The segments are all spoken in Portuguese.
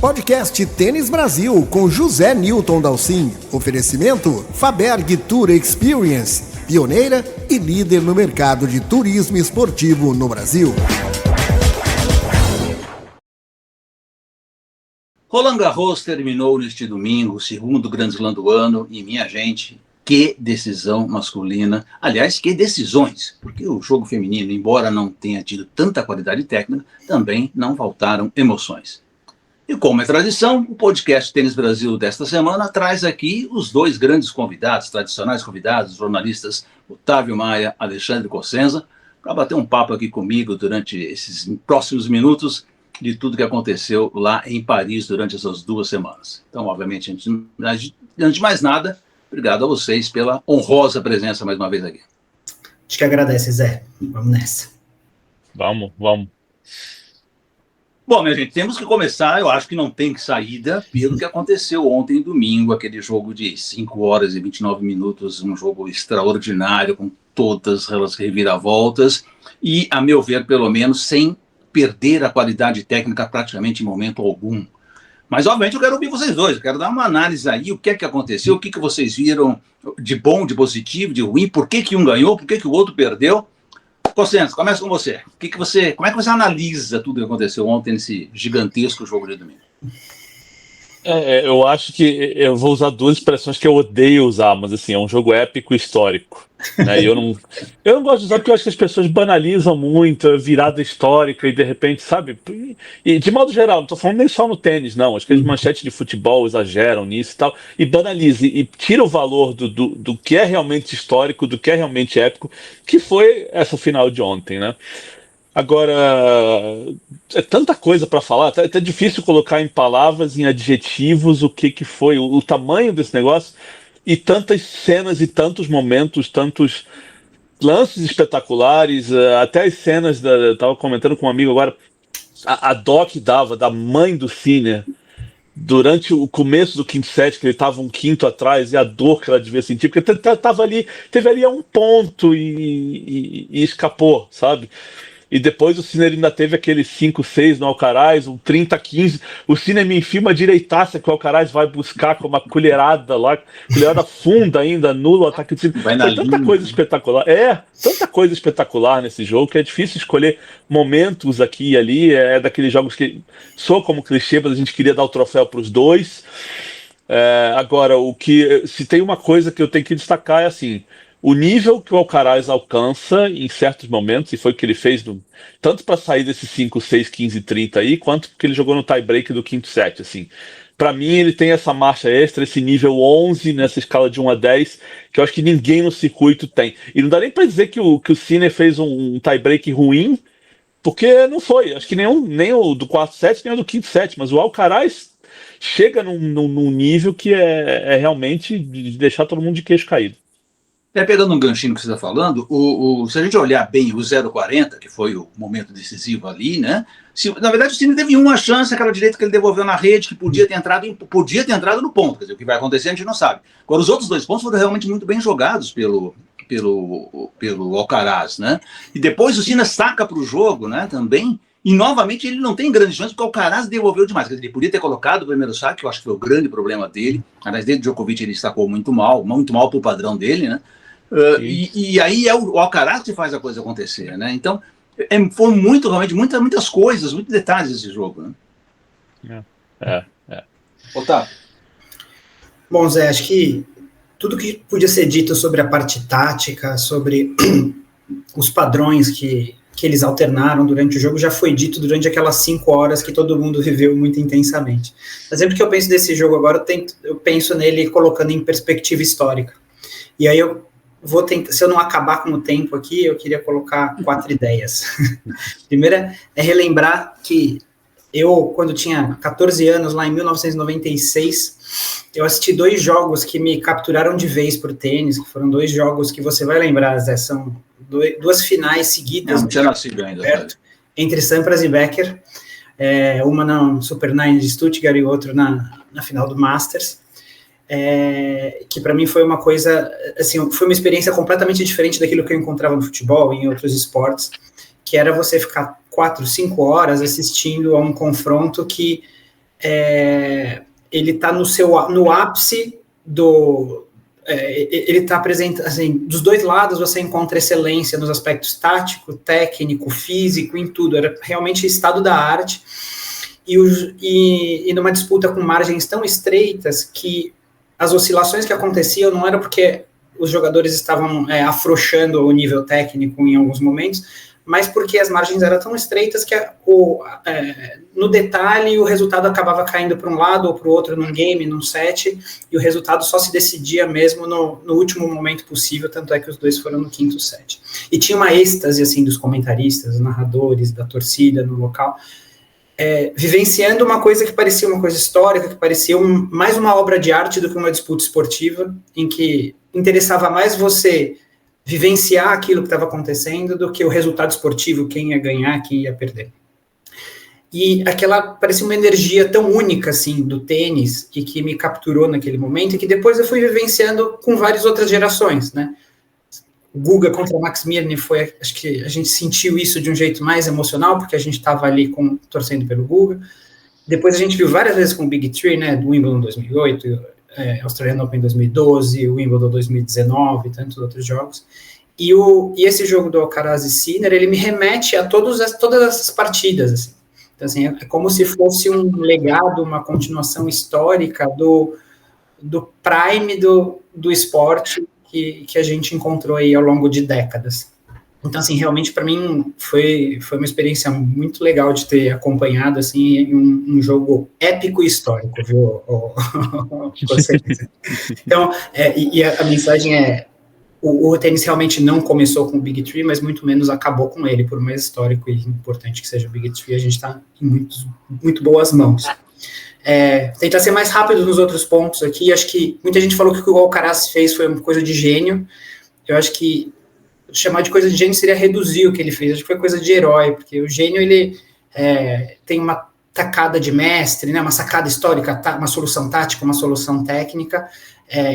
Podcast Tênis Brasil com José Newton Dalcin. Oferecimento Faberg Tour Experience, pioneira e líder no mercado de turismo esportivo no Brasil. Roland Garros terminou neste domingo, o segundo Grand Slam do ano, e minha gente, que decisão masculina. Aliás, que decisões, porque o jogo feminino, embora não tenha tido tanta qualidade técnica, também não faltaram emoções. E como é tradição, o podcast Tênis Brasil desta semana traz aqui os dois grandes convidados, tradicionais convidados, jornalistas Otávio Maia, Alexandre Cossenza, para bater um papo aqui comigo durante esses próximos minutos de tudo que aconteceu lá em Paris durante essas 2 semanas. Então, obviamente, antes de mais nada, obrigado a vocês pela honrosa presença mais uma vez aqui. A gente que agradece, Zé. Vamos nessa. Vamos. Bom, minha gente, temos que começar, eu acho que não tem saída, pelo que aconteceu ontem, domingo, aquele jogo de 5 horas e 29 minutos, um jogo extraordinário, com todas as reviravoltas, e, a meu ver, pelo menos, sem perder a qualidade técnica praticamente em momento algum. Mas, obviamente, eu quero ouvir vocês dois, eu quero dar uma análise aí, o que é que aconteceu, o que vocês viram de bom, de positivo, de ruim, por que um ganhou, por que o outro perdeu. Cossenza, começa com você. Como é que você analisa tudo que aconteceu ontem nesse gigantesco jogo de domingo? Eu acho que eu vou usar 2 expressões que eu odeio usar, mas assim, é um jogo épico e histórico. Né? E eu não gosto de usar porque eu acho que as pessoas banalizam muito a virada histórica e de repente, sabe? E de modo geral, não estou falando nem só no tênis, não. Acho que as manchetes de futebol exageram nisso e tal, e banaliza, e tira o valor do que é realmente histórico, do que é realmente épico, que foi essa final de ontem, né? Agora, é tanta coisa para falar, é até difícil colocar em palavras, em adjetivos, o que foi, o tamanho desse negócio, e tantas cenas e tantos momentos, tantos lances espetaculares, até as cenas, eu estava comentando com um amigo agora, a dó que dava da mãe do Sinner, durante o começo do quinto set, que ele estava um quinto atrás, e a dor que ela devia sentir, porque teve ali a um ponto e escapou, sabe? E depois o Sinner ainda teve aquele 5-6 no Alcaraz, um 30-15. O Sinner me enfia uma direitaça que o Alcaraz vai buscar com uma colherada lá, colherada funda ainda, anula o ataque do Sinner. Foi tanta coisa espetacular. Tanta coisa espetacular nesse jogo que é difícil escolher momentos aqui e ali. É daqueles jogos que soa como clichê, mas a gente queria dar o troféu para os dois. Agora, se tem uma coisa que eu tenho que destacar é assim, o nível que o Alcaraz alcança em certos momentos, e foi o que ele fez tanto para sair desse 5, 6, 15, 30 aí, quanto que ele jogou no tie-break do quinto set. Assim. Para mim, ele tem essa marcha extra, esse nível 11 nessa escala de 1 a 10, que eu acho que ninguém no circuito tem. E não dá nem para dizer que o Sinner fez um tie-break ruim, porque não foi. Acho que nem o do quarto set, nem o do quinto set, mas o Alcaraz chega num nível que é realmente de deixar todo mundo de queixo caído. Pegando um ganchinho que você está falando, se a gente olhar bem o 0,40, que foi o momento decisivo ali, né? Na verdade, o Sinner teve uma chance, aquela direita que ele devolveu na rede, que podia ter entrado no ponto. Quer dizer, o que vai acontecer a gente não sabe. Agora, os outros 2 pontos foram realmente muito bem jogados pelo Alcaraz, né? E depois o Sinner saca para o jogo, né? Também. E novamente ele não tem grande chance, porque o Alcaraz devolveu demais. Quer dizer, ele podia ter colocado o primeiro saque, que eu acho que foi o grande problema dele. Aliás, desde o Djokovic ele sacou muito mal para o padrão dele, né? E aí é o Alcaraz que faz a coisa acontecer, né? Então, foram realmente muitas coisas, muitos detalhes desse jogo, né? Otávio. Bom, Zé, acho que tudo que podia ser dito sobre a parte tática, sobre os padrões que eles alternaram durante o jogo, já foi dito durante aquelas 5 horas que todo mundo viveu muito intensamente. Mas sempre que eu penso desse jogo agora, eu penso nele colocando em perspectiva histórica. E aí eu vou tentar, se eu não acabar com o tempo aqui, eu queria colocar 4 ideias. Primeira é relembrar que eu, quando tinha 14 anos, lá em 1996, eu assisti 2 jogos que me capturaram de vez por tênis, que foram 2 jogos que você vai lembrar, Zé, são 2 finais seguidas. Não tinha nascido ainda. Entre Sampras e Becker, uma na Super 9 de Stuttgart e outra na final do Masters. Que para mim foi uma coisa, assim, foi uma experiência completamente diferente daquilo que eu encontrava no futebol e em outros esportes, que era você ficar 4, 5 horas assistindo a um confronto que ele está no ápice do... ele está presente, assim, dos dois lados você encontra excelência nos aspectos tático, técnico, físico, em tudo, era realmente estado da arte, e numa disputa com margens tão estreitas que as oscilações que aconteciam não eram porque os jogadores estavam afrouxando o nível técnico em alguns momentos, mas porque as margens eram tão estreitas que no detalhe o resultado acabava caindo para um lado ou para o outro num game, num set, e o resultado só se decidia mesmo no último momento possível, tanto é que os dois foram no quinto set. E tinha uma êxtase assim, dos comentaristas, dos narradores, da torcida no local, vivenciando uma coisa que parecia uma coisa histórica, que parecia mais uma obra de arte do que uma disputa esportiva, em que interessava mais você vivenciar aquilo que estava acontecendo do que o resultado esportivo, quem ia ganhar, quem ia perder. E parecia uma energia tão única, assim, do tênis, e que me capturou naquele momento, e que depois eu fui vivenciando com várias outras gerações, né? O Guga contra o Max Mirny acho que a gente sentiu isso de um jeito mais emocional, porque a gente estava ali torcendo pelo Guga. Depois a gente viu várias vezes com o Big Three, né, do Wimbledon 2008, Australian Open 2012, o Wimbledon 2019 e tantos outros jogos. E esse jogo do Alcaraz e Sinner, ele me remete a todas essas partidas, assim. Então, assim, é como se fosse um legado, uma continuação histórica do prime do esporte que a gente encontrou aí ao longo de décadas. Então, assim, realmente, para mim, foi uma experiência muito legal de ter acompanhado, assim, um jogo épico e histórico, viu? Então, e a mensagem é, o tênis realmente não começou com o Big Three, mas muito menos acabou com ele, por mais histórico e importante que seja o Big Three, a gente está em muito boas mãos. Tentar ser mais rápido nos outros pontos aqui, acho que muita gente falou que o que o Alcaraz fez foi uma coisa de gênio. Eu acho que chamar de coisa de gênio seria reduzir o que ele fez, acho que foi coisa de herói, porque o gênio, ele tem uma tacada de mestre, né, uma sacada histórica, uma solução tática, uma solução técnica,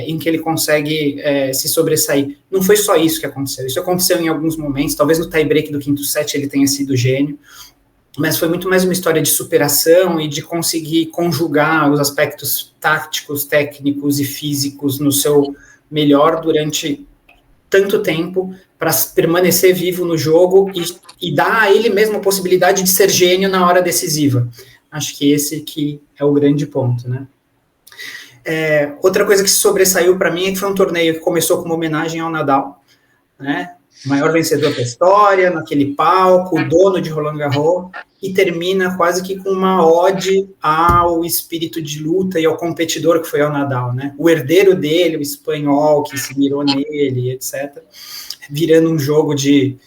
em que ele consegue se sobressair. Não foi só isso que aconteceu, isso aconteceu em alguns momentos, talvez no tie-break do quinto set ele tenha sido gênio, mas foi muito mais uma história de superação e de conseguir conjugar os aspectos táticos, técnicos e físicos no seu melhor durante tanto tempo para permanecer vivo no jogo e dar a ele mesmo a possibilidade de ser gênio na hora decisiva. Acho que esse que é o grande ponto, né? Outra coisa que se sobressaiu para mim é que foi um torneio que começou com uma homenagem ao Nadal, né? O maior vencedor da história, naquele palco, o dono de Roland Garros, e termina quase que com uma ode ao espírito de luta e ao competidor que foi ao Nadal, né? O herdeiro dele, o espanhol, que se mirou nele, etc., virando um jogo de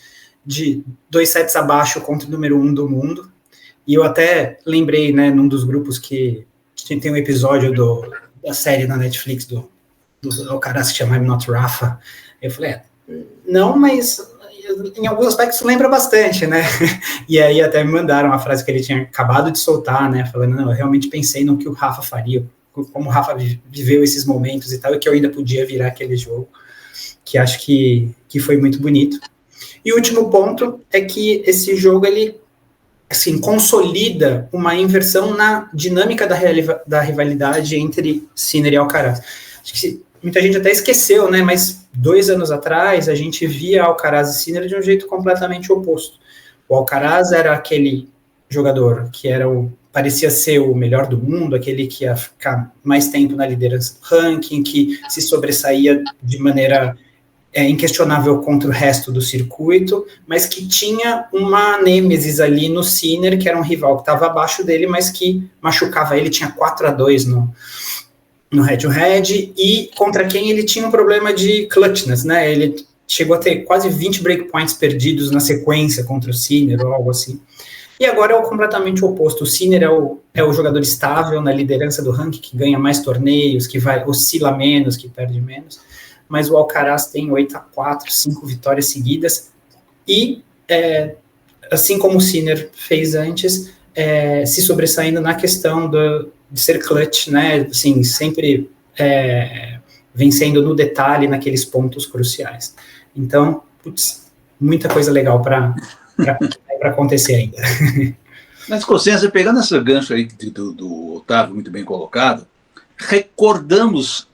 2 sets abaixo contra o número 1 do mundo. E eu até lembrei, né, num dos grupos que tem um episódio da série na Netflix do Alcaraz que chama I'm Not Rafa. Eu falei, não, mas em alguns aspectos lembra bastante, né? E aí até me mandaram uma frase que ele tinha acabado de soltar, né? Falando, não, eu realmente pensei no que o Rafa faria, como o Rafa viveu esses momentos e tal, e que eu ainda podia virar aquele jogo, que acho que foi muito bonito. E o último ponto é que esse jogo, ele, assim, consolida uma inversão na dinâmica da rivalidade entre Sinner e Alcaraz. Acho que muita gente até esqueceu, né, mas 2 anos atrás a gente via Alcaraz e Sinner de um jeito completamente oposto. O Alcaraz era aquele jogador que parecia ser o melhor do mundo, aquele que ia ficar mais tempo na liderança do ranking, que se sobressaía de maneira inquestionável contra o resto do circuito, mas que tinha uma nêmesis ali no Sinner, que era um rival que estava abaixo dele, mas que machucava ele, tinha 4-2 no head-to-head, e contra quem ele tinha um problema de clutchness, né? Ele chegou a ter quase 20 breakpoints perdidos na sequência contra o Sinner, ou algo assim. E agora é o completamente oposto. O Sinner é o jogador estável na liderança do ranking, que ganha mais torneios, que oscila menos, que perde menos. Mas o Alcaraz tem 8-4, 5 vitórias seguidas, e, assim como o Sinner fez antes, se sobressaindo na questão de ser clutch, né, assim, sempre vencendo no detalhe, naqueles pontos cruciais. Então, muita coisa legal para acontecer ainda. Mas, Cossenza, pegando esse gancho aí do Otávio, muito bem colocado, recordamos,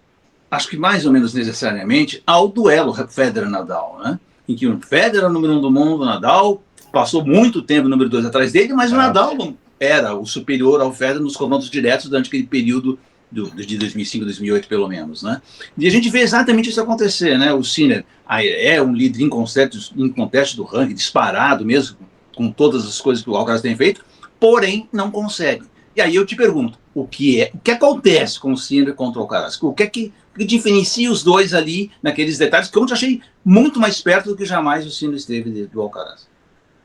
acho que mais ou menos necessariamente, ao duelo Federer-Nadal, né? Em que o Federer era o número 1 do mundo, o Nadal passou muito tempo número 2 atrás dele, mas o Nadal era o superior ao Federer nos confrontos diretos durante aquele período de 2005, 2008, pelo menos, né? E a gente vê exatamente isso acontecer, né? O Sinner é um líder inconteste do ranking, disparado mesmo, com todas as coisas que o Alcaraz tem feito, porém não consegue. E aí eu te pergunto, o que acontece com o Sinner contra o Alcaraz? O que diferencia os dois ali naqueles detalhes que eu achei muito mais perto do que jamais o Sinner esteve do Alcaraz?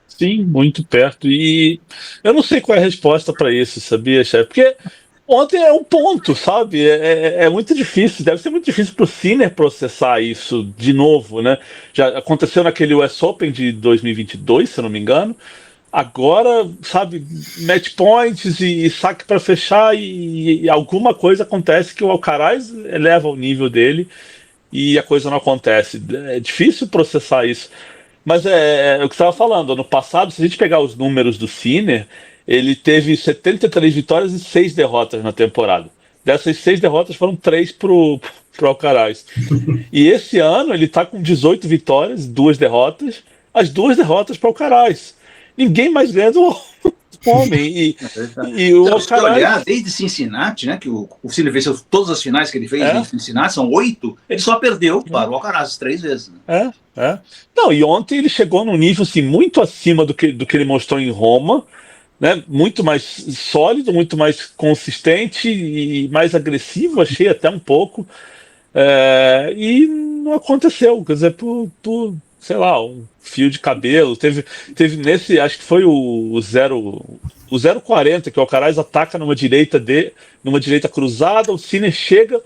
Sim, muito perto. E eu não sei qual é a resposta para isso, sabia, chefe? Porque ontem é um ponto, sabe? É muito difícil, deve ser muito difícil para o Sinner processar isso de novo, né? Já aconteceu naquele US Open de 2022, se eu não me engano. Agora, sabe, match points e saque para fechar e alguma coisa acontece que o Alcaraz eleva o nível dele e a coisa não acontece. É difícil processar isso. Mas é o que você estava falando. Ano passado, se a gente pegar os números do Sinner, ele teve 73 vitórias e 6 derrotas na temporada. Dessas 6 derrotas foram 3 pro Alcaraz. E esse ano ele está com 18 vitórias, 2 derrotas, as 2 derrotas para o Alcaraz. Ninguém mais ganha do homem. E o Alcaraz... Se olhar, desde Cincinnati, né, que o Sinner venceu todas as finais que ele fez em Cincinnati, são 8, ele só perdeu para o Alcaraz 3 vezes. Né? Não, e ontem ele chegou num nível assim, muito acima do que ele mostrou em Roma, né, muito mais sólido, muito mais consistente e mais agressivo, achei até um pouco. E não aconteceu, quer dizer, por sei lá, um fio de cabelo. Teve nesse, acho que foi o 0,40, que o Alcaraz ataca numa direita cruzada, o Sinner chega,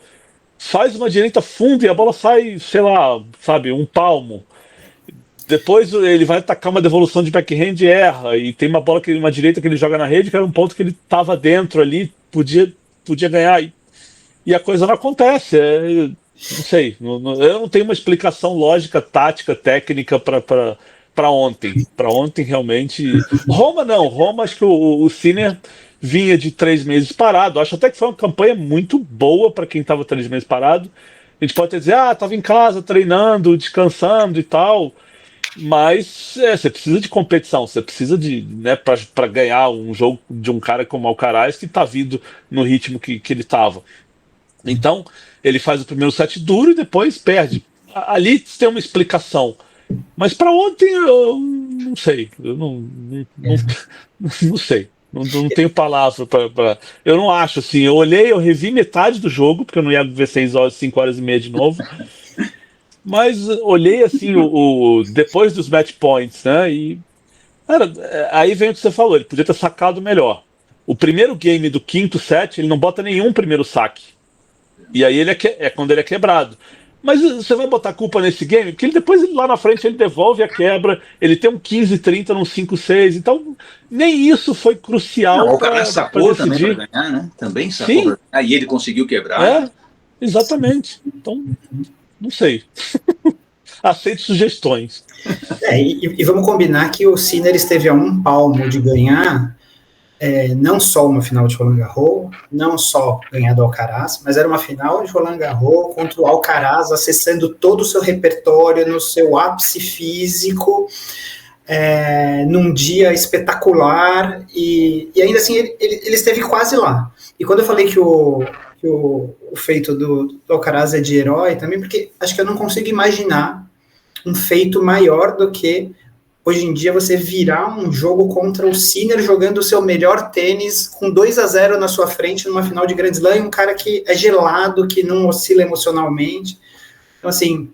faz uma direita funda e a bola sai, sei lá, sabe, um palmo. Depois ele vai atacar uma devolução de backhand e erra, e tem uma direita que ele joga na rede, que era um ponto que ele estava dentro ali, podia ganhar, e a coisa não acontece. Não sei, eu não tenho uma explicação lógica, tática, técnica para ontem. Para ontem, realmente. Roma, acho que o Sinner vinha de 3 meses parado. Acho até que foi uma campanha muito boa para quem estava 3 meses parado. A gente pode até dizer, estava em casa treinando, descansando e tal. Mas você precisa de competição, você precisa de, né, para ganhar um jogo de um cara como o Alcaraz que está vindo no ritmo que ele estava. Então, ele faz o primeiro set duro e depois perde. Ali tem uma explicação. Mas para ontem, eu não sei. Eu não sei. Não tenho palavra para. Eu não acho assim. Eu revi metade do jogo, porque eu não ia ver 5 horas e meia de novo. Mas olhei assim, depois dos match points, né? E. Cara, aí vem o que você falou, ele podia ter sacado melhor. O primeiro game do quinto set, ele não bota nenhum primeiro saque. E aí é quando ele é quebrado. Mas você vai botar culpa nesse game? Porque depois lá na frente ele devolve a quebra, ele tem um 15-30 num 5-6, então nem isso foi crucial. O cara sacou também para ganhar, né? Também sacou. Aí ele conseguiu quebrar. Exatamente. Então, não sei. Aceito sugestões. E vamos combinar que o Sinner esteve a um palmo de ganhar não só uma final de Roland Garros, não só ganhar do Alcaraz, mas era uma final de Roland Garros contra o Alcaraz, acessando todo o seu repertório, no seu ápice físico, num dia espetacular, e ainda assim ele esteve quase lá. E quando eu falei que o feito do Alcaraz é de herói também, porque acho que eu não consigo imaginar um feito maior do que hoje em dia você virar um jogo contra o Sinner jogando o seu melhor tênis com 2-0 na sua frente numa final de Grand Slam, e um cara que é gelado, que não oscila emocionalmente. Então, assim,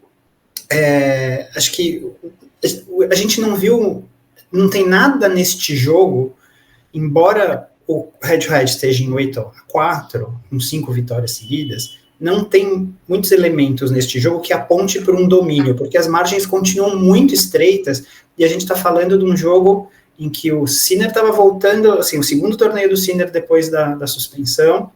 acho que a gente não viu, não tem nada neste jogo, embora o head-to-head esteja em 8-4, com 5 vitórias seguidas, não tem muitos elementos neste jogo que aponte para um domínio, porque as margens continuam muito estreitas, e a gente está falando de um jogo em que o Sinner estava voltando, assim, o segundo torneio do Sinner depois da suspensão,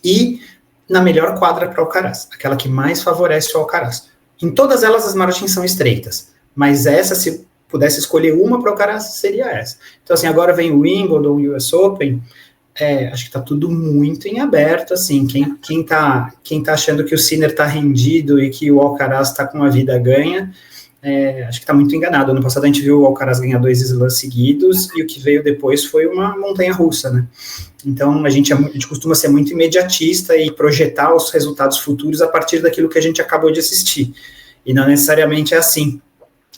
e na melhor quadra para o Alcaraz, aquela que mais favorece o Alcaraz. Em todas elas as margens são estreitas, mas essa, se pudesse escolher uma para o Alcaraz, seria essa. Então, assim, agora vem o Wimbledon, o US Open, acho que está tudo muito em aberto, assim, quem tá achando que o Sinner está rendido e que o Alcaraz está com a vida ganha, acho que está muito enganado. Ano passado a gente viu o Alcaraz ganhar 2 slams seguidos, e o que veio depois foi uma montanha-russa, né? Então, a gente costuma ser muito imediatista e projetar os resultados futuros a partir daquilo que a gente acabou de assistir, e não necessariamente é assim.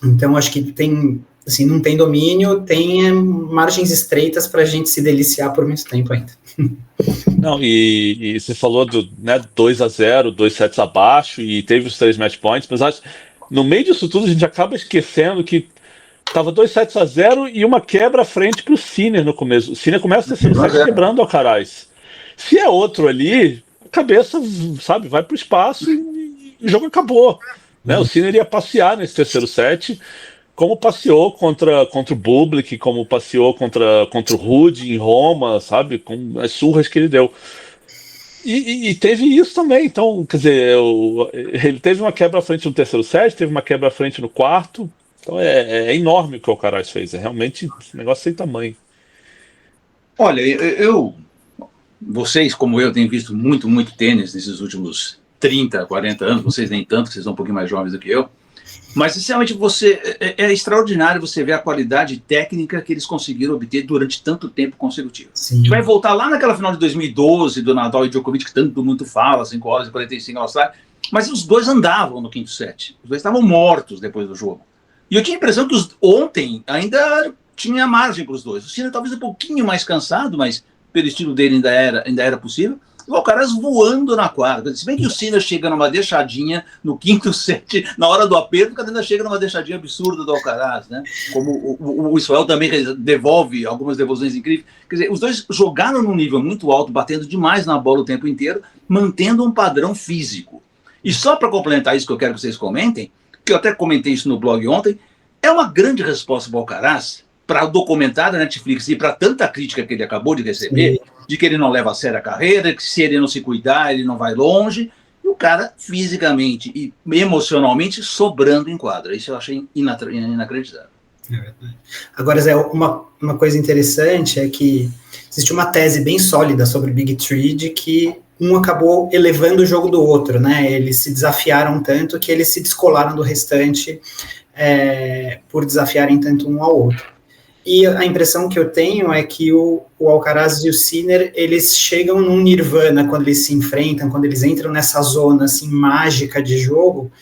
Então, acho que tem, assim, não tem domínio, tem margens estreitas para a gente se deliciar por muito tempo ainda. Não, e você falou do 2-0, 2 sets abaixo, e teve os 3 match points, mas acho, no meio disso tudo a gente acaba esquecendo que tava 2-0 e uma quebra à frente pro Sinner no começo. O Sinner começa o terceiro set quebrando o Alcaraz. Se é outro ali, a cabeça, sabe, vai pro espaço e o jogo acabou. Né? O Sinner ia passear nesse terceiro set, como passeou contra o Bublik, como passeou contra o Ruud em Roma, sabe, com as surras que ele deu. E teve isso também. Então, quer dizer, ele teve uma quebra à frente no terceiro set, teve uma quebra à frente no quarto. Então é enorme o que o Alcaraz fez. É realmente um negócio sem tamanho. Olha, vocês, como eu, têm visto muito tênis nesses últimos 30, 40 anos. Vocês nem tanto, vocês são um pouquinho mais jovens do que eu. Mas, sinceramente, é extraordinário você ver a qualidade técnica que eles conseguiram obter durante tanto tempo consecutivo. Sim. A gente vai voltar lá naquela final de 2012, do Nadal e Djokovic, que tanto mundo fala, 5 horas e 45 na Austrália, mas os dois andavam no quinto set. Os dois estavam mortos depois do jogo. E eu tinha a impressão que ontem ainda tinha margem para os dois. O Sinner talvez um pouquinho mais cansado, mas pelo estilo dele ainda era possível. E o Alcaraz voando na quadra. Se bem que o Sinner chega numa deixadinha no quinto set, na hora do aperto, o cara ainda chega numa deixadinha absurda do Alcaraz, né? Como o Israel também devolve algumas devoluções incríveis. Quer dizer, os dois jogaram num nível muito alto, batendo demais na bola o tempo inteiro, mantendo um padrão físico. E só para complementar isso que eu quero que vocês comentem, que eu até comentei isso no blog ontem, é uma grande resposta do Alcaraz para o documentário da Netflix e para tanta crítica que ele acabou de receber, sim, de que ele não leva a sério a carreira, que se ele não se cuidar, ele não vai longe, e o cara fisicamente e emocionalmente sobrando em quadra. Isso eu achei inacreditável. É verdade. Agora, Zé, uma coisa interessante é que existe uma tese bem sólida sobre o Big Three de que um acabou elevando o jogo do outro, né? Eles se desafiaram tanto que eles se descolaram do restante por desafiarem tanto um ao outro. E a impressão que eu tenho é que o Alcaraz e o Sinner, eles chegam num nirvana quando eles se enfrentam, quando eles entram nessa zona assim, mágica de jogo,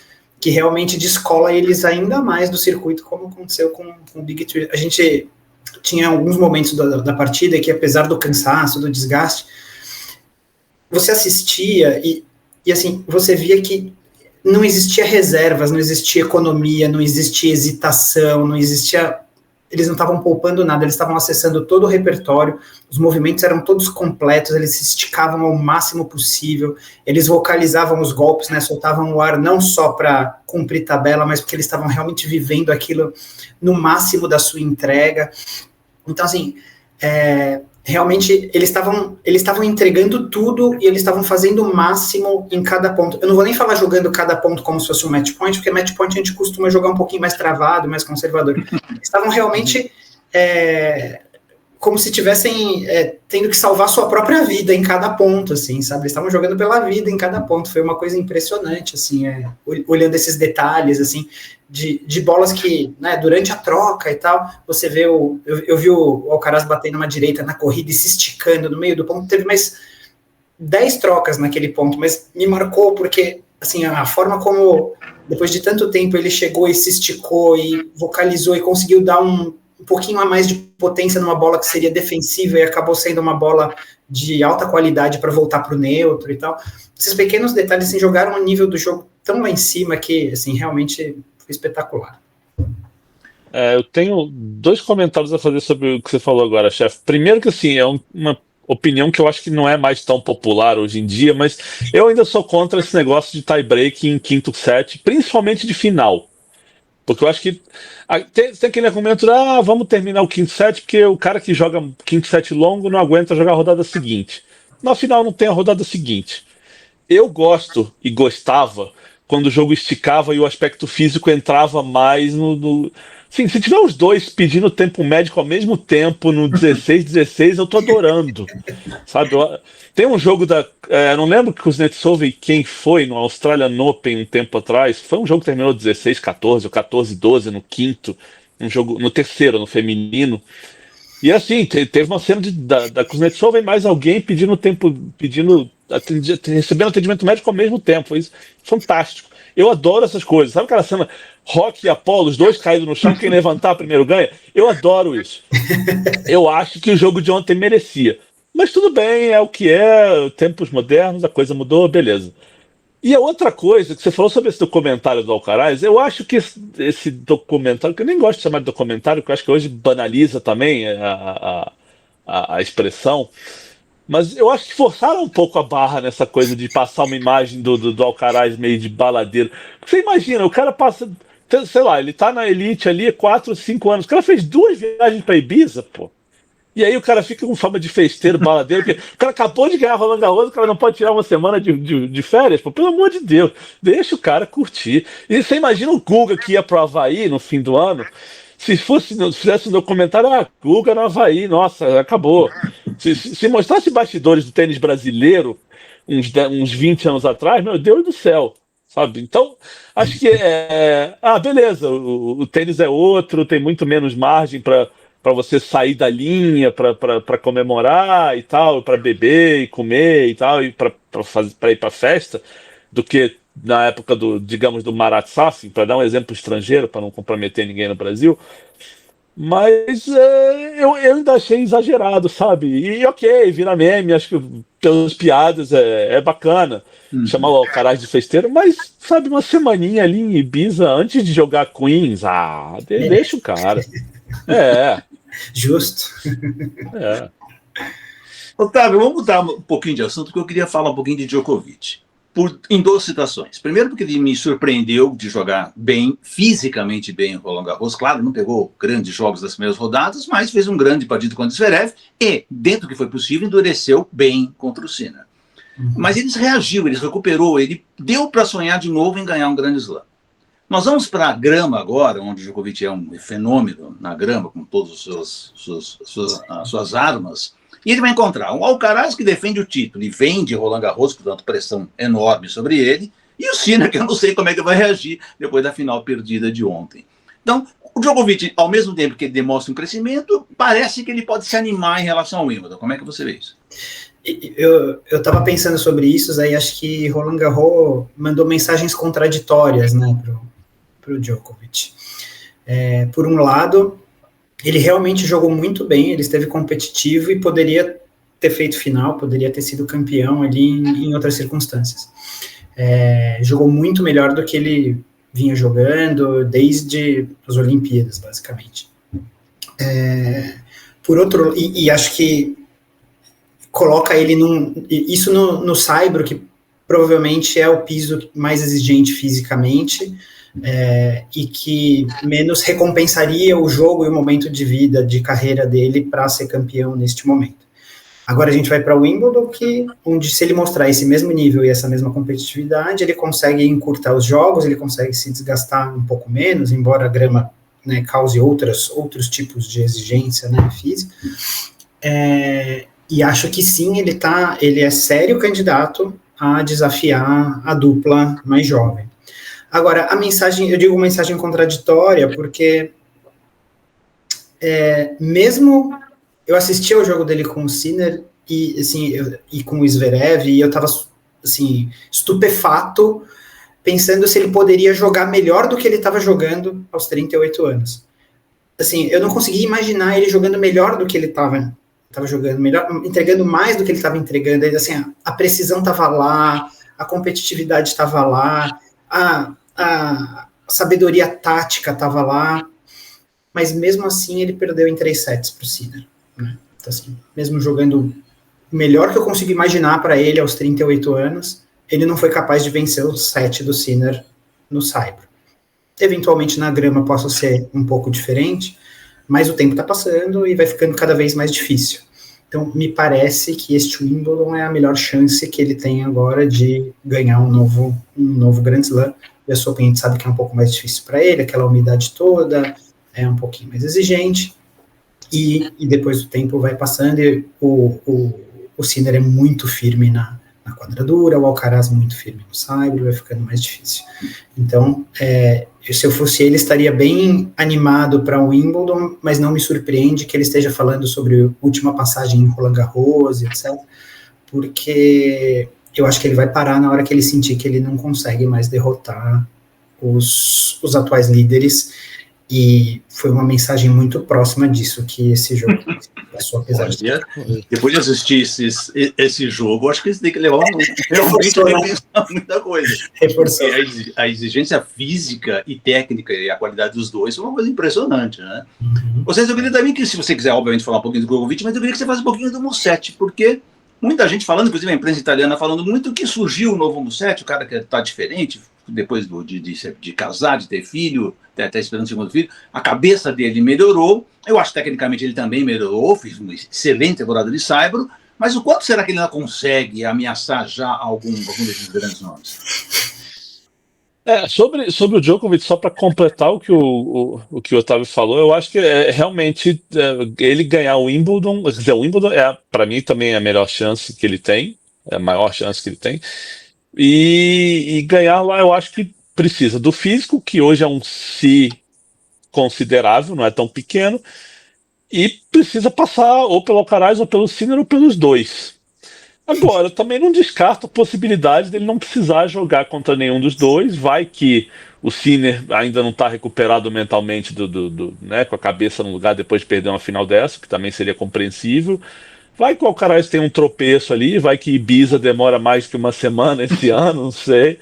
que realmente descola eles ainda mais do circuito, como aconteceu com o Big Three. A gente tinha alguns momentos da partida que, apesar do cansaço, do desgaste, você assistia e assim, você via que não existia reservas, não existia economia, não existia hesitação, não existia... Eles não estavam poupando nada, eles estavam acessando todo o repertório, os movimentos eram todos completos, eles se esticavam ao máximo possível, eles vocalizavam os golpes, né, soltavam o ar não só para cumprir tabela, mas porque eles estavam realmente vivendo aquilo no máximo da sua entrega. Então, assim, realmente eles estavam entregando tudo e eles estavam fazendo o máximo em cada ponto. Eu não vou nem falar jogando cada ponto como se fosse um match point, porque match point a gente costuma jogar um pouquinho mais travado, mais conservador. Eles estavam realmente como se tivessem tendo que salvar sua própria vida em cada ponto, assim, sabe? Eles estavam jogando pela vida em cada ponto. Foi uma coisa impressionante, assim, olhando esses detalhes, assim, de bolas que, né, durante a troca e tal, você vê eu vi o Alcaraz batendo uma direita na corrida e se esticando no meio do ponto. Teve mais 10 trocas naquele ponto, mas me marcou porque, assim, a forma como, depois de tanto tempo, ele chegou e se esticou e vocalizou e conseguiu dar um pouquinho a mais de potência numa bola que seria defensiva e acabou sendo uma bola de alta qualidade para voltar para o neutro e tal. Esses pequenos detalhes, assim, jogaram o nível do jogo tão lá em cima que, assim, realmente foi espetacular. Eu tenho 2 comentários a fazer sobre o que você falou agora, chefe. Primeiro que, assim, é uma opinião que eu acho que não é mais tão popular hoje em dia, mas eu ainda sou contra esse negócio de tie-break em quinto set, principalmente de final. Porque eu acho que tem aquele argumento de vamos terminar o quinto set porque o cara que joga quinto set longo não aguenta jogar a rodada seguinte. Na final não tem a rodada seguinte. Eu gosto e gostava quando o jogo esticava e o aspecto físico entrava mais Sim, se tiver os dois pedindo tempo médico ao mesmo tempo no 16-16, eu tô adorando. Sabe? Tem um jogo não lembro que o Kuznetsov quem foi no Australian Open um tempo atrás. Foi um jogo que terminou 16-14 ou 14-12 no quinto. Um jogo no terceiro, no feminino. E assim, teve uma cena da Kuznetsova e mais alguém recebendo atendimento médico ao mesmo tempo. Foi fantástico. Eu adoro essas coisas. Sabe aquela cena Rock e Apollo, os dois caídos no chão, quem levantar primeiro ganha? Eu adoro isso. Eu acho que o jogo de ontem merecia. Mas tudo bem, é o que é, tempos modernos, a coisa mudou, beleza. E a outra coisa que você falou sobre esse documentário do Alcaraz, eu acho que esse documentário, que eu nem gosto de chamar de documentário, que eu acho que hoje banaliza também a expressão, mas eu acho que forçaram um pouco a barra nessa coisa de passar uma imagem do Alcaraz meio de baladeiro. Porque você imagina, o cara passa, sei lá, ele tá na elite ali há 4, 5 anos, o cara fez 2 viagens pra Ibiza, pô. E aí o cara fica com fama de festeiro, baladeiro, porque o cara acabou de ganhar Roland Garros, o cara não pode tirar uma semana de férias, pô, pelo amor de Deus, deixa o cara curtir. E você imagina o Guga que ia pro Havaí no fim do ano, se fizesse um documentário, Guga no Havaí, nossa, acabou. Se mostrasse bastidores do tênis brasileiro, uns 20 anos atrás, meu Deus do céu, sabe? Então, acho que beleza, o tênis é outro, tem muito menos margem para você sair da linha, para comemorar e tal, para beber e comer e tal, e para ir para festa, do que na época do Marat Safin, para dar um exemplo estrangeiro, para não comprometer ninguém no Brasil. Mas eu ainda achei exagerado, sabe? E ok, vira meme, acho que pelas piadas é bacana chamar o Alcaraz de festeiro, mas, sabe, uma semaninha ali em Ibiza antes de jogar Queens, deixa o cara. Justo. Otávio, vamos mudar um pouquinho de assunto, porque eu queria falar um pouquinho de Djokovic. Em 2 situações. Primeiro, porque ele me surpreendeu de jogar bem, fisicamente bem, o Roland Garros. Claro, não pegou grandes jogos das primeiras rodadas, mas fez um grande partido contra o Zverev e, dentro do que foi possível, endureceu bem contra o Sinner. Mas ele reagiu, ele recuperou, ele deu para sonhar de novo em ganhar um grande slam. Nós vamos para a grama agora, onde o Djokovic é um fenômeno na grama, com todas as suas armas, e ele vai encontrar um Alcaraz que defende o título e vende Roland Garros, portanto, pressão enorme sobre ele, e o Sinner, que eu não sei como é que vai reagir depois da final perdida de ontem. Então, o Djokovic, ao mesmo tempo que ele demonstra um crescimento, parece que ele pode se animar em relação ao Wimbledon. Como é que você vê isso? Eu estava pensando sobre isso, aí acho que Roland Garros mandou mensagens contraditórias, né, para o Djokovic. Por um lado, ele realmente jogou muito bem, ele esteve competitivo e poderia ter feito final, poderia ter sido campeão ali em outras circunstâncias. Jogou muito melhor do que ele vinha jogando desde as Olimpíadas, basicamente. Por outro, e acho que coloca ele isso no saibro, que provavelmente é o piso mais exigente fisicamente, e que menos recompensaria o jogo e o momento de vida, de carreira dele para ser campeão neste momento. Agora a gente vai para o Wimbledon, onde se ele mostrar esse mesmo nível e essa mesma competitividade, ele consegue encurtar os jogos, ele consegue se desgastar um pouco menos, embora a grama, né, cause outros tipos de exigência, né, física. E acho que sim, ele é sério candidato a desafiar a dupla mais jovem. Agora, eu digo mensagem contraditória, porque mesmo eu assisti ao jogo dele com o Sinner e com o Zverev, e eu estava assim, estupefato, pensando se ele poderia jogar melhor do que ele estava jogando aos 38 anos. Assim, eu não conseguia imaginar ele jogando melhor do que ele estava jogando, melhor, entregando mais do que ele estava entregando. Assim, a precisão estava lá, a competitividade estava lá, a sabedoria tática estava lá, mas mesmo assim ele perdeu em 3 sets para o Sinner, né? Então, assim, mesmo jogando o melhor que eu consigo imaginar para ele aos 38 anos, ele não foi capaz de vencer o set do Sinner no saibro. Eventualmente na grama possa ser um pouco diferente, mas o tempo está passando e vai ficando cada vez mais difícil. Então, me parece que este Wimbledon é a melhor chance que ele tem agora de ganhar um novo Grand Slam. E a sua opinião, a gente sabe que é um pouco mais difícil para ele, aquela umidade toda, é um pouquinho mais exigente, e depois o tempo vai passando e o Sinner é muito firme na quadradura, o Alcaraz muito firme no saibro, vai ficando mais difícil. Então, se eu fosse ele, estaria bem animado para o Wimbledon, mas não me surpreende que ele esteja falando sobre a última passagem em Roland Garros, etc., porque eu acho que ele vai parar na hora que ele sentir que ele não consegue mais derrotar os atuais líderes, e foi uma mensagem muito próxima disso que esse jogo passou, apesar de... Depois de assistir esse jogo, acho que você tem que levar realmente a muita coisa. Reforçou. A exigência física e técnica e a qualidade dos dois é uma coisa impressionante, né? Vocês, eu queria também que, se você quiser, obviamente, falar um pouquinho do Djokovic, mas eu queria que você falasse um pouquinho do Musetti, porque muita gente falando, inclusive a imprensa italiana falando muito que surgiu o novo Musetti, o cara que está diferente, depois de casar, de ter filho, até esperando o segundo filho, a cabeça dele melhorou, eu acho que tecnicamente ele também melhorou, fez uma excelente temporada de saibro, mas o quanto será que ele ainda consegue ameaçar já algum desses grandes nomes? Sobre o Djokovic, só para completar o que o Otávio falou, eu acho que realmente ele ganhar o Wimbledon, quer dizer, o Wimbledon para mim também é a melhor chance que ele tem, é a maior chance que ele tem, e ganhar lá eu acho que precisa do físico, que hoje é um si considerável, não é tão pequeno, e precisa passar ou pelo Alcaraz, ou pelo Sinner, ou pelos dois. Agora, eu também não descarto a possibilidade dele não precisar jogar contra nenhum dos dois. Vai que o Sinner ainda não está recuperado mentalmente né, com a cabeça no lugar depois de perder uma final dessa, que também seria compreensível. Vai que o Alcaraz tem um tropeço ali, vai que Ibiza demora mais que uma semana esse ano, não sei.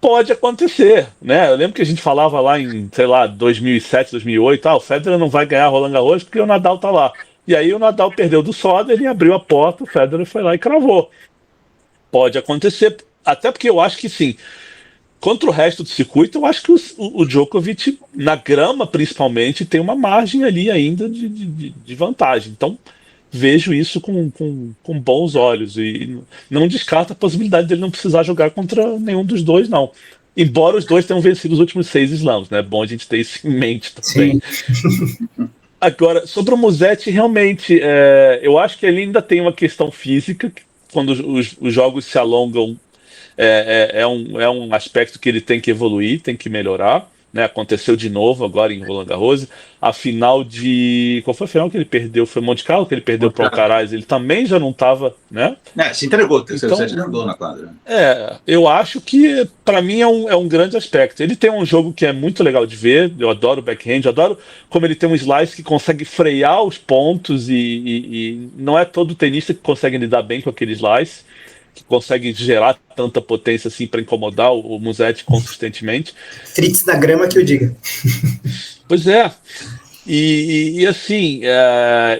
Pode acontecer, né? Eu lembro que a gente falava lá em, sei lá, 2007, 2008, o Federer não vai ganhar Roland Garros porque o Nadal tá lá. E aí o Nadal perdeu do Soder, ele abriu a porta, o Federer foi lá e cravou. Pode acontecer, até porque eu acho que sim, contra o resto do circuito, eu acho que o Djokovic, na grama principalmente, tem uma margem ali ainda de vantagem. Então, vejo isso com bons olhos e não descarto a possibilidade dele não precisar jogar contra nenhum dos dois, não. Embora os dois tenham vencido os últimos 6 slams, né? É bom a gente ter isso em mente também. Agora, sobre o Musetti, realmente, eu acho que ele ainda tem uma questão física, que quando os jogos se alongam, é um aspecto que ele tem que evoluir, tem que melhorar. Né, aconteceu de novo agora em Roland Garros. A final de... Qual foi a final que ele perdeu? Foi Monte Carlo que ele perdeu para o Alcaraz. Ele também já não estava, né? Se entregou, terceiro set andou na quadra. Eu acho que para mim é um grande aspecto. Ele tem um jogo que é muito legal de ver. Eu adoro o backhand, eu adoro como ele tem um slice que consegue frear os pontos e não é todo tenista que consegue lidar bem com aquele slice, que consegue gerar tanta potência assim para incomodar o Musetti consistentemente. Fritz da grama que eu diga. Pois é. E assim,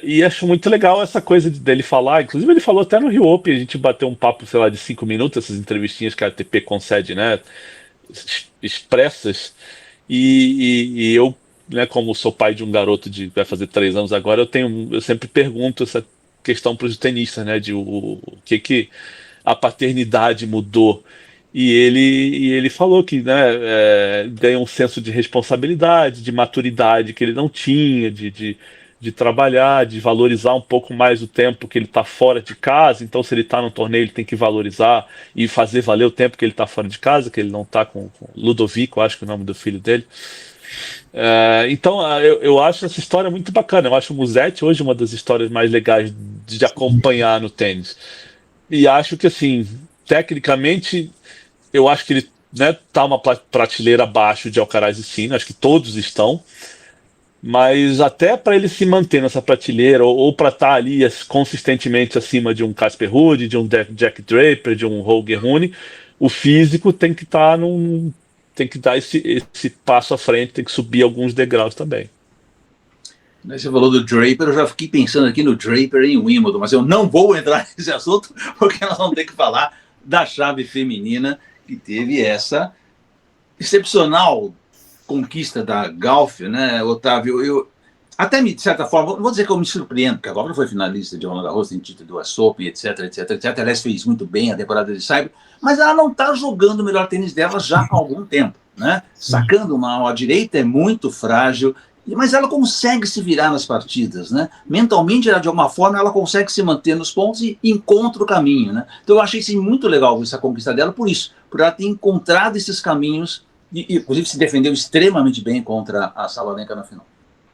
e acho muito legal essa coisa dele falar. Inclusive ele falou até no Rio Open, a gente bateu um papo, sei lá, de 5 minutos, essas entrevistinhas que a ATP concede, né, expressas. E eu, né, como sou pai de um garoto vai fazer 3 anos agora, eu sempre pergunto essa questão para os tenistas, né, de o que a paternidade mudou. E ele falou que, né, ganha um senso de responsabilidade, de maturidade que ele não tinha, de trabalhar, de valorizar um pouco mais o tempo que ele está fora de casa. Então, se ele está no torneio, ele tem que valorizar e fazer valer o tempo que ele está fora de casa, que ele não está com Ludovico, acho que é o nome do filho dele. Então, eu acho essa história muito bacana. Eu acho o Musetti hoje uma das histórias mais legais de acompanhar no tênis. E acho que, assim, tecnicamente, eu acho que ele, né, tá uma prateleira abaixo de Alcaraz e Sinner, acho que todos estão, mas até para ele se manter nessa prateleira, ou para estar ali consistentemente acima de um Casper Ruud, de um Jack Draper, de um Holger Rune, o físico tem que estar tem que dar esse passo à frente, tem que subir alguns degraus também. Você falou do Draper, eu já fiquei pensando aqui no Draper em Wimbledon, mas eu não vou entrar nesse assunto, porque nós vamos ter que falar da chave feminina, que teve essa excepcional conquista da Gauff, né, Otávio? Eu até, de certa forma, não vou dizer que eu me surpreendo, porque a Gauff foi finalista de Roland Garros, tem título do US Open, etc. Aliás, fez muito bem a temporada de saibro, mas ela não está jogando o melhor tênis dela já há algum tempo, né? Sacando uma à direita é muito frágil, mas ela consegue se virar nas partidas, né? Mentalmente, ela, de alguma forma, ela consegue se manter nos pontos e encontra o caminho, né? Então eu achei assim, muito legal essa conquista dela por ela ter encontrado esses caminhos e inclusive se defendeu extremamente bem contra a Sabalenka na final.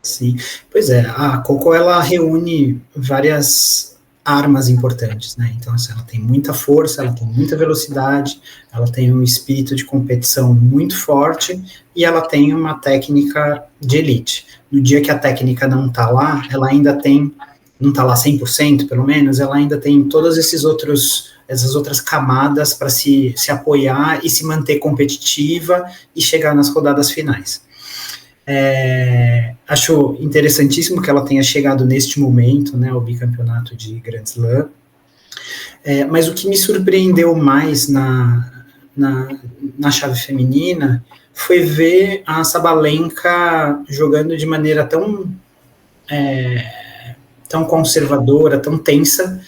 Sim, pois é, a Coco, ela reúne várias armas importantes, né? Então, assim, ela tem muita força, ela tem muita velocidade, ela tem um espírito de competição muito forte e ela tem uma técnica de elite. No dia que a técnica não tá lá, ela ainda tem, não tá lá 100% pelo menos, ela ainda tem todas essas outras camadas para se apoiar e se manter competitiva e chegar nas rodadas finais. Acho interessantíssimo que ela tenha chegado neste momento, né, o bicampeonato de Grand Slam, mas o que me surpreendeu mais na chave feminina foi ver a Sabalenka jogando de maneira tão conservadora, tão tensa,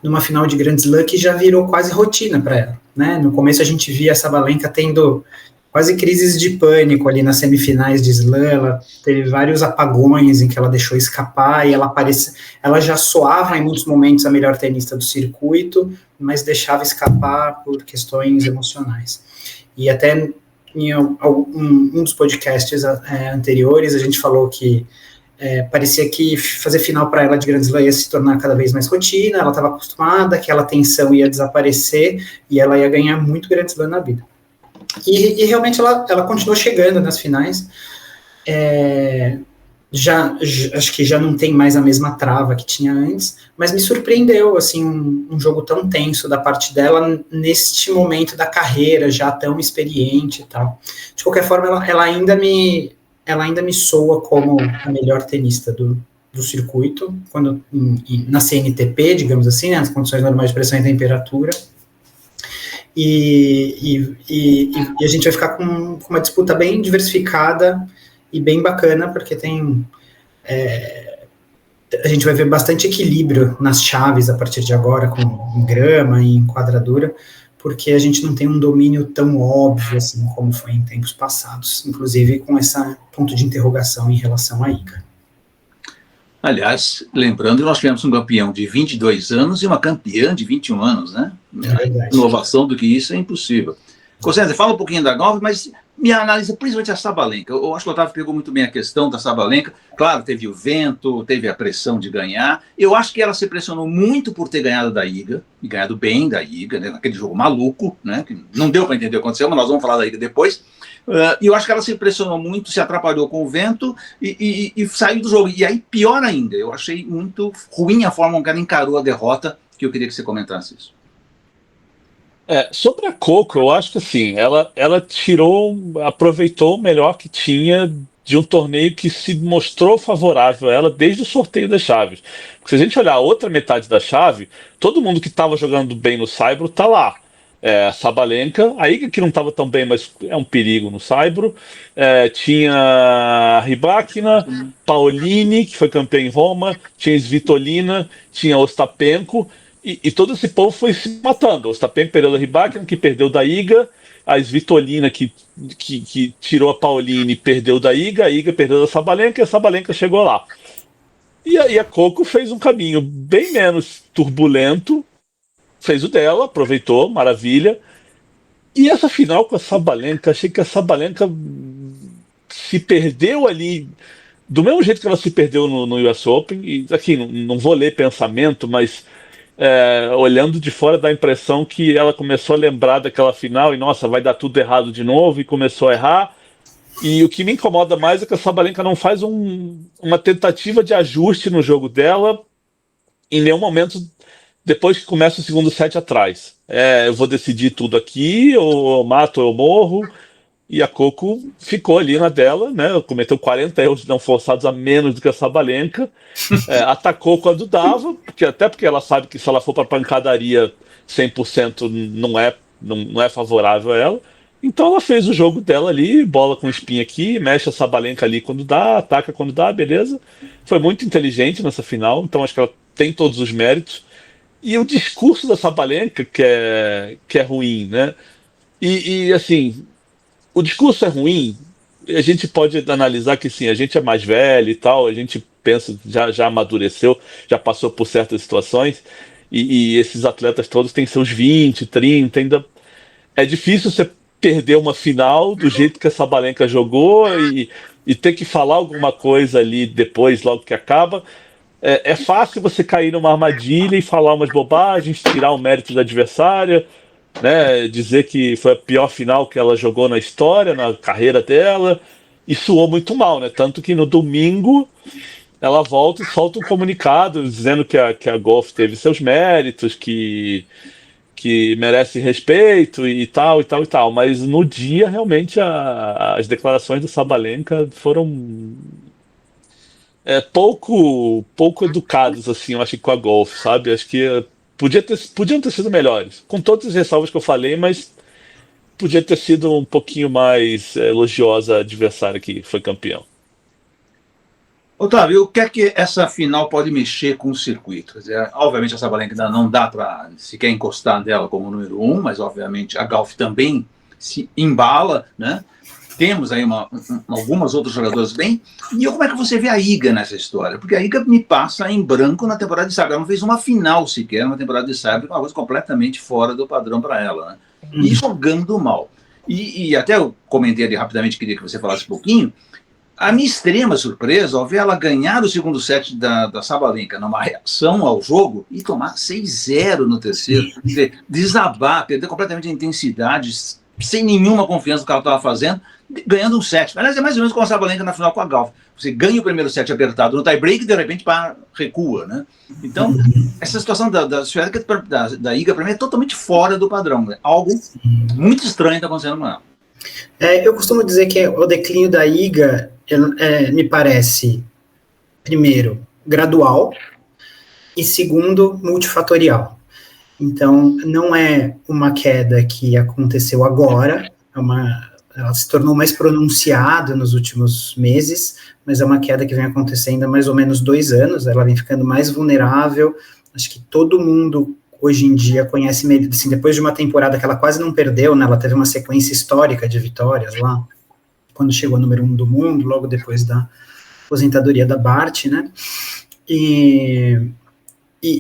numa final de Grand Slam que já virou quase rotina para ela, né? No começo a gente via a Sabalenka tendo quase crises de pânico ali nas semifinais de slam, ela teve vários apagões em que ela deixou escapar e ela já soava em muitos momentos a melhor tenista do circuito, mas deixava escapar por questões emocionais. E até em um dos podcasts anteriores a gente falou que parecia que fazer final para ela de Grand Slam ia se tornar cada vez mais rotina, ela estava acostumada, aquela tensão ia desaparecer e ela ia ganhar muito Grand Slam na vida. E realmente ela continuou chegando nas finais, acho que já não tem mais a mesma trava que tinha antes, mas me surpreendeu, assim, um jogo tão tenso da parte dela, neste momento da carreira, já tão experiente e tal. De qualquer forma, ela ainda me soa como a melhor tenista do circuito, na CNTP, digamos assim, né, nas condições normais de pressão e temperatura. E a gente vai ficar com uma disputa bem diversificada e bem bacana, porque a gente vai ver bastante equilíbrio nas chaves a partir de agora, com grama e enquadradura, porque a gente não tem um domínio tão óbvio assim como foi em tempos passados, inclusive com esse ponto de interrogação em relação à Iga. Aliás, lembrando que nós tivemos um campeão de 22 anos e uma campeã de 21 anos, né? Inovação do que isso é impossível. Cossenza, fala um pouquinho da nova, mas minha análise, principalmente a Sabalenka. Eu acho que o Otávio pegou muito bem a questão da Sabalenka. Claro, teve o vento, teve a pressão de ganhar. Eu acho que ela se pressionou muito por ter ganhado da Iga, e ganhado bem da Iga, né? Naquele jogo maluco, né? Que não deu para entender o que aconteceu, mas nós vamos falar da Iga depois. E eu acho que ela se impressionou muito, se atrapalhou com o vento e saiu do jogo. E aí, pior ainda, eu achei muito ruim a forma como ela encarou a derrota, que eu queria que você comentasse isso. Sobre a Coco, eu acho que assim, ela aproveitou o melhor que tinha de um torneio que se mostrou favorável a ela desde o sorteio das chaves. Porque se a gente olhar a outra metade da chave, todo mundo que estava jogando bem no Saibro está lá. Sabalenka, a Iga que não estava tão bem, mas é um perigo no Saibro. Tinha a Rybakina, Paolini, que foi campeã em Roma, tinha Svitolina, tinha Ostapenko, e todo esse povo foi se matando. O Ostapenko perdeu da Rybakina, que perdeu da Iga, a Svitolina, que tirou a Paolini, perdeu da Iga, a Iga perdeu da Sabalenka, e a Sabalenka chegou lá. E aí a Coco fez um caminho bem menos turbulento, fez o dela, aproveitou, maravilha. E essa final com a Sabalenka, achei que a Sabalenka se perdeu ali, do mesmo jeito que ela se perdeu no US Open, e aqui não vou ler pensamento, mas olhando de fora dá a impressão que ela começou a lembrar daquela final e, nossa, vai dar tudo errado de novo, e começou a errar. E o que me incomoda mais é que a Sabalenka não faz uma tentativa de ajuste no jogo dela em nenhum momento depois que começa o segundo set atrás. Eu vou decidir tudo aqui, ou eu mato ou eu morro. E a Coco ficou ali na dela, né? Cometeu 40 erros não forçados a menos do que a Sabalenka. Atacou quando dava, até porque ela sabe que se ela for para pancadaria 100% não é favorável a ela. Então ela fez o jogo dela ali, bola com espinha aqui, mexe a Sabalenka ali quando dá, ataca quando dá, beleza. Foi muito inteligente nessa final, então acho que ela tem todos os méritos. E o discurso da Sabalenka que é ruim, né? E assim, o discurso é ruim, a gente pode analisar que sim, a gente é mais velho e tal, a gente pensa, já amadureceu, já passou por certas situações, e esses atletas todos têm seus 20, 30, ainda é difícil você perder uma final do jeito que a Sabalenka jogou e ter que falar alguma coisa ali depois, logo que acaba. É fácil você cair numa armadilha e falar umas bobagens, tirar o mérito da adversária, né, dizer que foi a pior final que ela jogou na história, na carreira dela, e soou muito mal, né? Tanto que no domingo ela volta e solta um comunicado dizendo que a Gauff teve seus méritos, que merece respeito e tal, e tal, e tal. Mas no dia, realmente, as declarações do Sabalenka foram pouco educadas, assim, eu acho, com a Gauff, sabe? Acho que podiam ter sido melhores. Com todas as ressalvas que eu falei, mas podia ter sido um pouquinho mais elogiosa a adversária que foi campeão. Otávio, o que é que essa final pode mexer com o circuito? Quer dizer, obviamente a Sabalenka ainda não dá para sequer encostar dela como número 1, mas obviamente a Gauff também se embala, né? Temos aí algumas outras jogadoras bem. E como é que você vê a Iga nessa história? Porque a Iga me passa em branco na temporada de saibro. Ela não fez uma final sequer na temporada de saibro, uma coisa completamente fora do padrão para ela, né? E jogando mal. E até eu comentei ali rapidamente, queria que você falasse um pouquinho. A minha extrema surpresa ao ver ela ganhar o segundo set da Sabalenka numa reação ao jogo e tomar 6-0 no terceiro, desabar, perder completamente a intensidade, sem nenhuma confiança no que ela estava fazendo, ganhando um set. Aliás, é mais ou menos como a Sabalenka na final com a Gauff. Você ganha o primeiro set apertado no tie-break e de repente recua, né? Então, essa situação da Iga, para mim, é totalmente fora do padrão. Né? Algo muito estranho está acontecendo com ela. Eu costumo dizer que o declínio da Iga me parece, primeiro, gradual e segundo, multifatorial. Então, não é uma queda que aconteceu agora, ela se tornou mais pronunciada nos últimos meses, mas é uma queda que vem acontecendo há mais ou menos 2 anos, ela vem ficando mais vulnerável. Acho que todo mundo hoje em dia conhece, assim, depois de uma temporada que ela quase não perdeu, né, ela teve uma sequência histórica de vitórias lá, quando chegou ao número 1 do mundo, logo depois da aposentadoria da Bart, né, e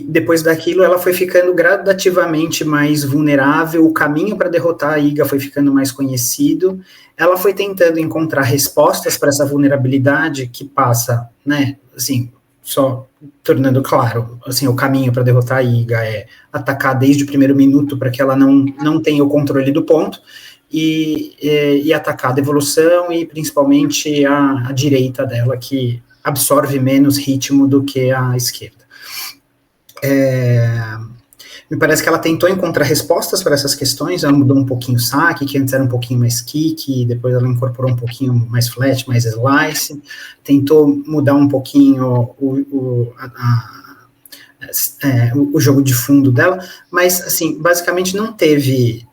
depois daquilo ela foi ficando gradativamente mais vulnerável, o caminho para derrotar a Iga foi ficando mais conhecido, ela foi tentando encontrar respostas para essa vulnerabilidade que passa, né, assim, só tornando claro, assim, o caminho para derrotar a Iga é atacar desde o primeiro minuto para que ela não tenha o controle do ponto e atacar a devolução e principalmente a direita dela, que absorve menos ritmo do que a esquerda. Me parece que ela tentou encontrar respostas para essas questões, ela mudou um pouquinho o saque, que antes era um pouquinho mais kick, depois ela incorporou um pouquinho mais flat, mais slice, tentou mudar um pouquinho o jogo de fundo dela, mas, assim, basicamente não teve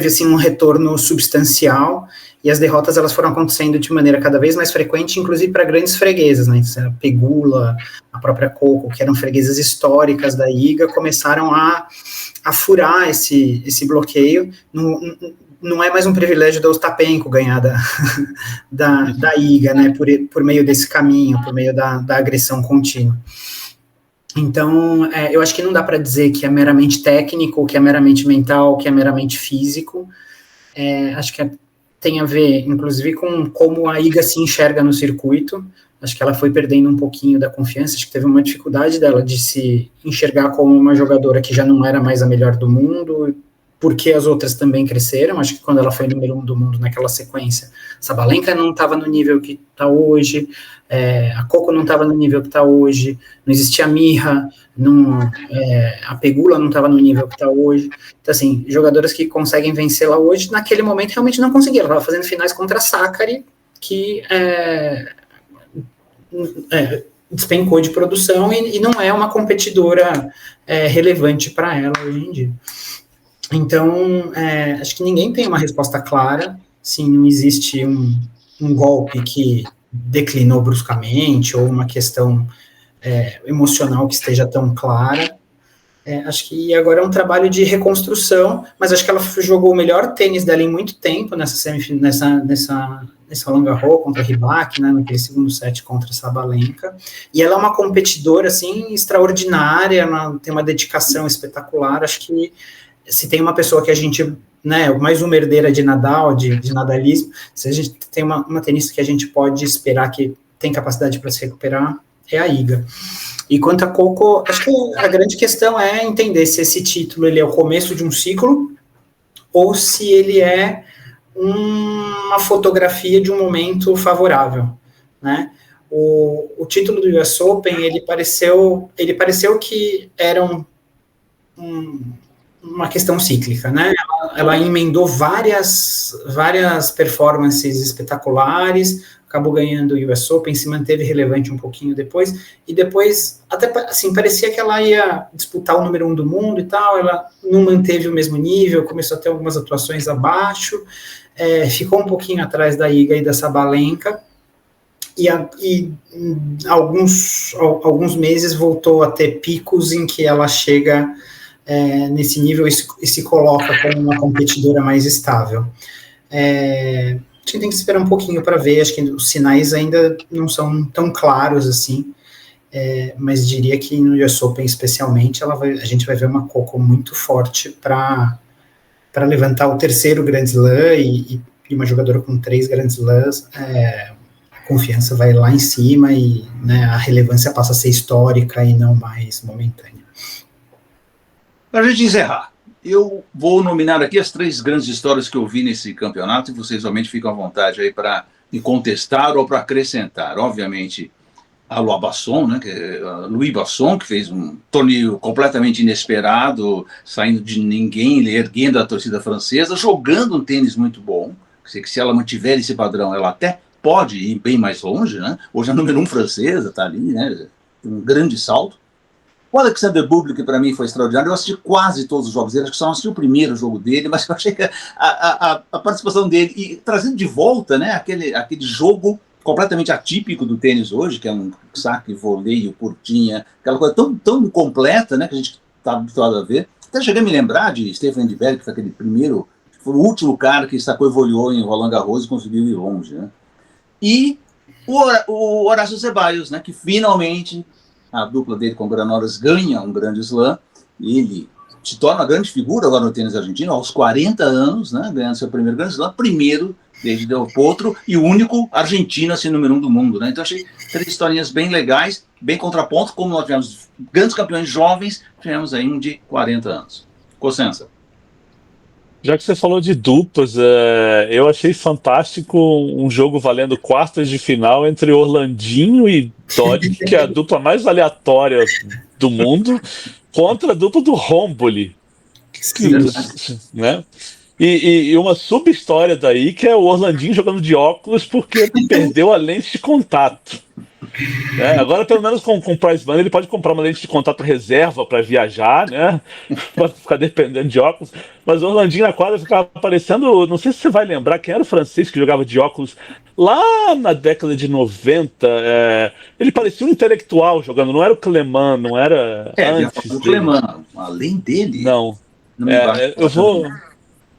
assim, um retorno substancial, e as derrotas elas foram acontecendo de maneira cada vez mais frequente, inclusive para grandes freguesas, né, a Pegula, a própria Coco, que eram freguesas históricas da Iga, começaram a furar esse bloqueio. Não é mais um privilégio da Ostapenko ganhar da Iga, né, por meio desse caminho, por meio da agressão contínua. Então, eu acho que não dá para dizer que é meramente técnico, que é meramente mental, que é meramente físico. Acho que tem a ver, inclusive, com como a Iga se enxerga no circuito. Acho que ela foi perdendo um pouquinho da confiança, acho que teve uma dificuldade dela de se enxergar como uma jogadora que já não era mais a melhor do mundo, porque as outras também cresceram. Acho que quando ela foi número 1 do mundo naquela sequência, Sabalenka não estava no nível que está hoje, a Coco não estava no nível que está hoje, não existia a Mirra, a Pegula não estava no nível que está hoje. Então, assim, jogadoras que conseguem vencer lá hoje, naquele momento realmente não conseguiram. Ela estava fazendo finais contra a Sakkari, que despencou de produção e não é uma competidora relevante para ela hoje em dia. Então, acho que ninguém tem uma resposta clara, se não existe um golpe que declinou bruscamente, ou uma questão emocional que esteja tão clara. Acho que agora é um trabalho de reconstrução, mas acho que ela jogou o melhor tênis dela em muito tempo nesse nesse Roland Garros contra a Rybak, né, naquele segundo set contra a Sabalenka, e ela é uma competidora, assim, extraordinária, tem uma dedicação espetacular. Acho que se tem uma pessoa que a gente, né, mais uma herdeira de Nadal, de nadalismo, se a gente tem uma tenista que a gente pode esperar que tem capacidade para se recuperar, é a Iga. E quanto a Coco, acho que a grande questão é entender se esse título ele é o começo de um ciclo ou se ele é uma fotografia de um momento favorável, né? O título do US Open, ele pareceu que era uma questão cíclica, né? Ela emendou várias performances espetaculares, acabou ganhando o US Open, se manteve relevante um pouquinho depois, e depois, até assim, parecia que ela ia disputar o número 1 do mundo e tal, ela não manteve o mesmo nível, começou a ter algumas atuações abaixo, ficou um pouquinho atrás da Iga e da Sabalenka, e alguns meses voltou a ter picos em que ela chega nesse nível e se coloca como uma competidora mais estável. A gente tem que esperar um pouquinho para ver, acho que os sinais ainda não são tão claros assim, mas diria que no US Open especialmente a gente vai ver uma Coco muito forte para levantar o terceiro Grand Slam e uma jogadora com 3 Grand Slams, a confiança vai lá em cima e, né, a relevância passa a ser histórica e não mais momentânea. Para a gente encerrar, eu vou nominar aqui as 3 grandes histórias que eu vi nesse campeonato e vocês realmente ficam à vontade aí para me contestar ou para acrescentar. Obviamente, a Louis Basson, que fez um torneio completamente inesperado, saindo de ninguém, erguendo a torcida francesa, jogando um tênis muito bom. Que se ela mantiver esse padrão, ela até pode ir bem mais longe, né? Hoje a número 1 francesa está ali, né? Um grande salto. O Alexander Bublik, para mim, foi extraordinário. Eu assisti quase todos os jogos dele, acho que só não assisti o primeiro jogo dele, mas eu achei que a participação dele, e trazendo de volta, né, aquele jogo completamente atípico do tênis hoje, que é um saque, voleio, curtinha, aquela coisa tão completa, né, que a gente está habituado a ver. Até cheguei a me lembrar de Stefan Edberg, que foi aquele primeiro, foi o último cara que sacou e voleou em Roland Garros e conseguiu ir longe, né. E o Horácio Zeballos, né, que finalmente a dupla dele com o Granollers ganha um grande slam, e ele se torna uma grande figura agora no tênis argentino, aos 40 anos, né, ganhando seu primeiro grande slam, primeiro desde Del Potro, e o único argentino a ser número 1 do mundo, né? Então achei 3 historinhas bem legais, bem contraponto, como nós tivemos grandes campeões jovens, tivemos aí um de 40 anos. Cossenza. Já que você falou de duplas, eu achei fantástico um jogo valendo quartas de final entre Orlandinho e Dodig, que é a dupla mais aleatória do mundo, contra a dupla do Romboli. Né? E uma sub-história daí, que é o Orlandinho jogando de óculos porque perdeu a lente de contato. Agora, pelo menos com o Prize Money, ele pode comprar uma lente de contato reserva para viajar, né? Para ficar dependendo de óculos. Mas o Orlandinho na quadra ficava parecendo. Não sei se você vai lembrar quem era o francês que jogava de óculos lá na década de 90. Ele parecia um intelectual jogando, não era o Clément, não era. Antes o Clément, além dele. Não. Eu vou.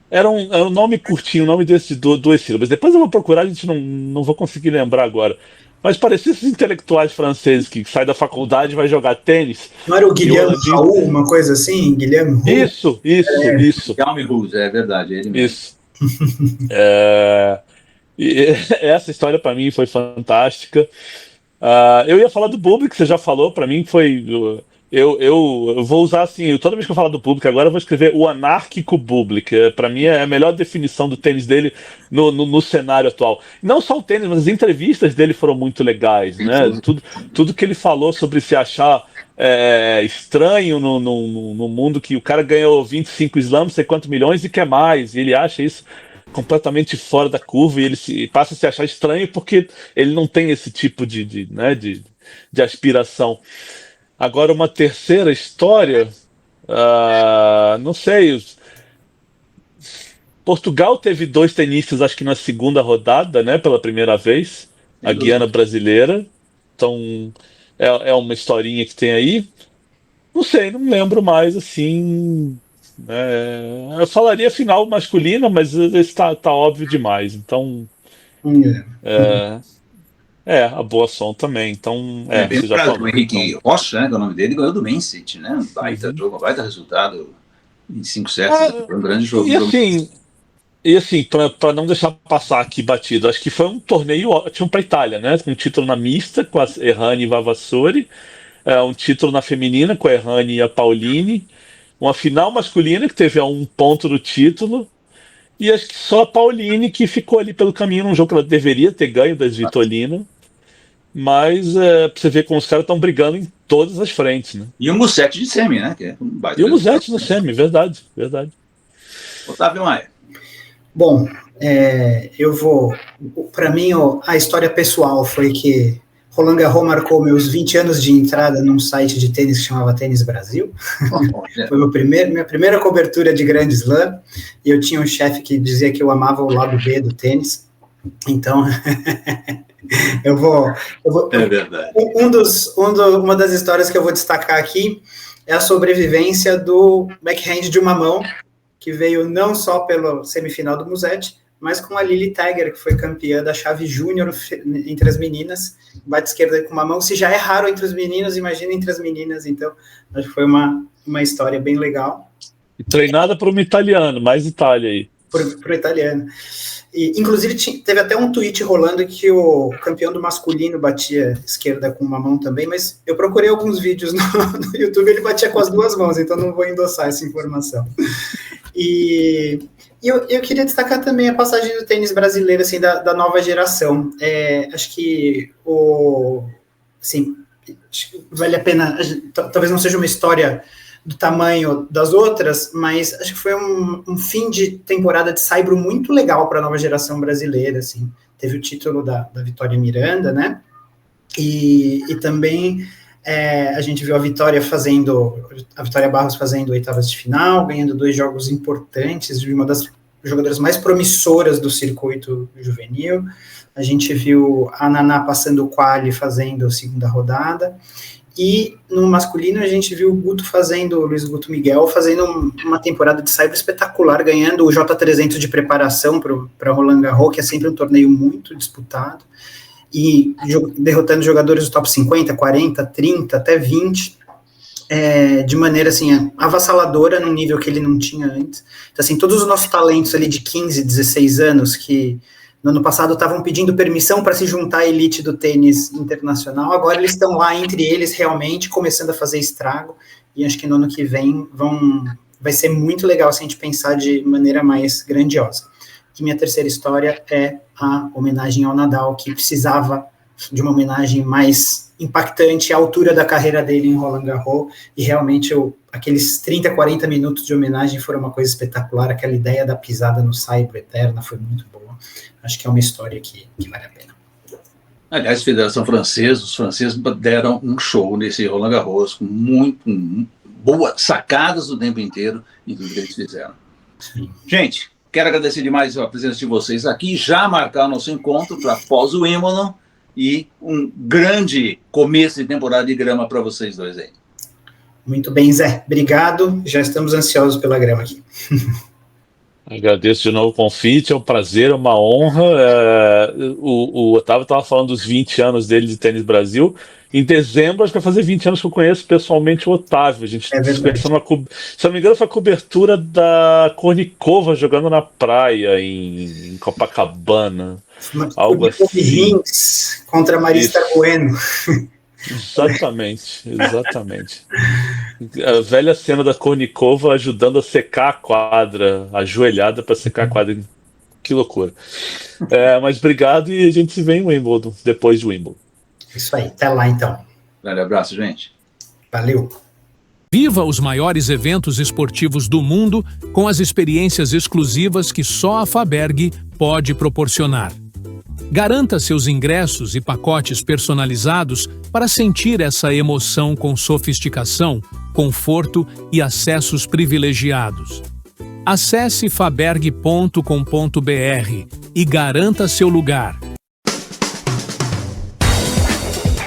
Era um nome curtinho, o nome desse 2 sílabas. Depois eu vou procurar, a gente não vou conseguir lembrar agora. Mas parecia esses intelectuais franceses que saem da faculdade e vai jogar tênis. Não era o Guilherme Raul, uma coisa assim? Guilherme Raul? Isso. Guilherme Raul, é verdade, é ele mesmo. Isso. E essa história para mim foi fantástica. Eu ia falar do Bublik, que você já falou, para mim foi... Eu vou usar assim, toda vez que eu falar do Bublik agora eu vou escrever o anárquico Bublik. Para mim é a melhor definição do tênis dele no cenário atual. Não só o tênis, mas as entrevistas dele foram muito legais, né? Tudo que ele falou sobre se achar estranho no mundo que o cara ganhou 25 slams, não sei quantos milhões e quer mais, e ele acha isso completamente fora da curva e ele passa a se achar estranho porque ele não tem esse tipo de aspiração. Agora, uma terceira história, não sei. Portugal teve 2 tenistas, acho que na segunda rodada, né, pela primeira vez, a Guiana brasileira. Então, é uma historinha que tem aí. Não sei, não lembro mais, assim. Eu falaria final masculina, mas esse tá óbvio demais. Então, A Boasson também. Então, bem você já falou. O Henrique Rocha, né, que é o nome dele, ganhou do Man City, né? Um baita jogo, um baita resultado em 5 sets. Foi um grande jogo. E assim, para não deixar passar aqui batido, acho que foi um torneio ótimo para a Itália, né? Com um título na mista, com a Errani e Vavassori, um título na feminina, com a Errani e a Paolini, uma final masculina, que teve a 1 ponto do título, e acho que só a Paolini que ficou ali pelo caminho num jogo que ela deveria ter ganho da Svitolina, mas pra você ver como os caras estão brigando em todas as frentes, né? E o Musetti de semi, né? Que é um baita e o Musetti no semi, verdade. Otávio Maia. Bom, para mim, a história pessoal foi que Roland Garros marcou meus 20 anos de entrada num site de tênis que chamava Tênis Brasil. Foi minha primeira cobertura de Grand Slam, e eu tinha um chefe que dizia que eu amava o lado B do tênis. Então, eu vou é verdade. Uma das histórias que eu vou destacar aqui é a sobrevivência do backhand de uma mão, que veio não só pelo semifinal do Musetti, mas com a Lili Tiger, que foi campeã da chave júnior entre as meninas, bate esquerda com uma mão. Se já é raro entre os meninos, imagina entre as meninas. Então, acho que foi uma história bem legal. E treinada por um italiano, mais Itália aí. Por italiano. E, inclusive, teve até um tweet rolando que o campeão do masculino batia esquerda com uma mão também, mas eu procurei alguns vídeos no YouTube, ele batia com as 2 mãos, então não vou endossar essa informação. E eu queria destacar também a passagem do tênis brasileiro, assim, da nova geração. Acho que vale a pena, talvez não seja uma história do tamanho das outras, mas acho que foi um fim de temporada de saibro muito legal para a nova geração brasileira, assim. Teve o título da Vitória Miranda, né? E também a gente viu a Vitória Barros fazendo oitavas de final, ganhando 2 jogos importantes, de uma das jogadoras mais promissoras do circuito juvenil. A gente viu a Naná passando o quali, fazendo a segunda rodada. E no masculino a gente viu o Luiz Guto Miguel fazendo uma temporada de saibro espetacular, ganhando o J300 de preparação para Roland Garros, que é sempre um torneio muito disputado, e derrotando jogadores do top 50, 40, 30, até 20, de maneira assim, avassaladora, num nível que ele não tinha antes. Então, assim, todos os nossos talentos ali de 15, 16 anos, que no ano passado estavam pedindo permissão para se juntar à elite do tênis internacional, agora eles estão lá entre eles realmente, começando a fazer estrago, e acho que no ano que vem vai ser muito legal se a gente pensar de maneira mais grandiosa. E minha terceira história é a homenagem ao Nadal, que precisava de uma homenagem mais impactante à altura da carreira dele em Roland Garros, e realmente aqueles 30, 40 minutos de homenagem foram uma coisa espetacular. Aquela ideia da pisada no saibro eterna foi muito boa. Acho que é uma história que vale a pena. Aliás, a Federação Francesa, os franceses deram um show nesse Roland Garros, com muito boas sacadas o tempo inteiro, e tudo que eles fizeram. Sim. Gente, quero agradecer demais a presença de vocês aqui, já marcar nosso encontro para pós o Wimbledon, e um grande começo de temporada de grama para vocês dois aí. Muito bem, Zé. Obrigado. Já estamos ansiosos pela grama aqui. Agradeço de novo o convite, é um prazer, é uma honra. O Otávio estava falando dos 20 anos dele de Tênis Brasil. Em dezembro, acho que vai fazer 20 anos que eu conheço pessoalmente o Otávio. A gente se não me engano, foi a cobertura da Kornikova jogando na praia em Copacabana. Algo assim. Rins contra Marista Bueno. Exatamente. A velha cena da Kornikova ajudando a secar a quadra, ajoelhada para secar a quadra. Que loucura. Mas obrigado, e a gente se vê em Wimbledon, depois de Wimbledon. Isso aí, até lá então. Grande abraço, gente. Valeu. Viva os maiores eventos esportivos do mundo com as experiências exclusivas que só a Faberg pode proporcionar. Garanta seus ingressos e pacotes personalizados para sentir essa emoção com sofisticação, conforto e acessos privilegiados. Acesse faberg.com.br e garanta seu lugar.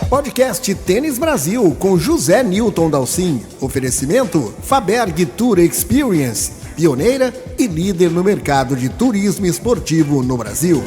Podcast Tênis Brasil com José Newton Dalcin. Oferecimento Faberg Tour Experience, pioneira e líder no mercado de turismo esportivo no Brasil.